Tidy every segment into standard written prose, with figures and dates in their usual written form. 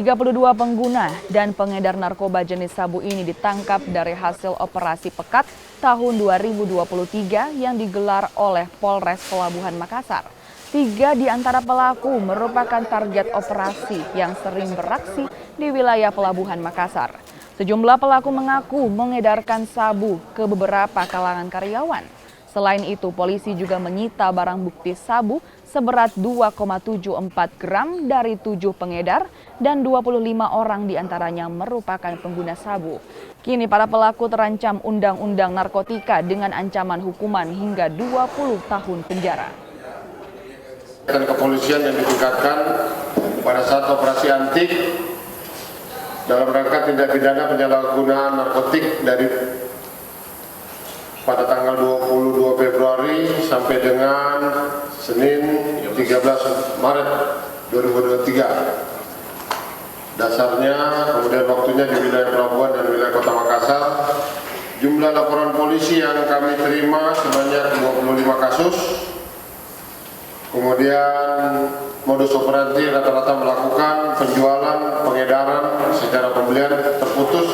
32 pengguna dan pengedar narkoba jenis sabu ini ditangkap dari hasil operasi pekat tahun 2023 yang digelar oleh Polres Pelabuhan Makassar. 3 di antara pelaku merupakan target operasi yang sering beraksi di wilayah Pelabuhan Makassar. Sejumlah pelaku mengaku mengedarkan sabu ke beberapa kalangan karyawan. Selain itu, polisi juga menyita barang bukti sabu seberat 2,74 gram dari 7 pengedar dan 25 orang diantaranya merupakan pengguna sabu. Kini para pelaku terancam Undang-Undang Narkotika dengan ancaman hukuman hingga 20 tahun penjara. Kepolisian yang ditingkatkan pada saat operasi antik dalam rangka tindak pidana penyalahgunaan narkotik dari pada tanggal 22 Februari sampai dengan Senin 13 Maret 2023. Dasarnya kemudian waktunya di wilayah Pelabuhan dan wilayah Kota Makassar. Jumlah laporan polisi yang kami terima sebanyak 25 kasus. Kemudian modus operandi rata-rata melakukan penjualan, pengedaran secara pembelian terputus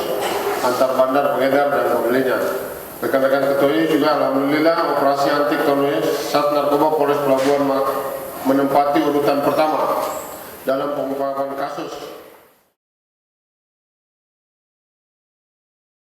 antar bandar pengedar dan pembelinya. Rekan-rekan ketahui juga alhamdulillah operasi anti Sat Narkoba Polres Pelabuhan menempati urutan pertama dalam pengungkapan kasus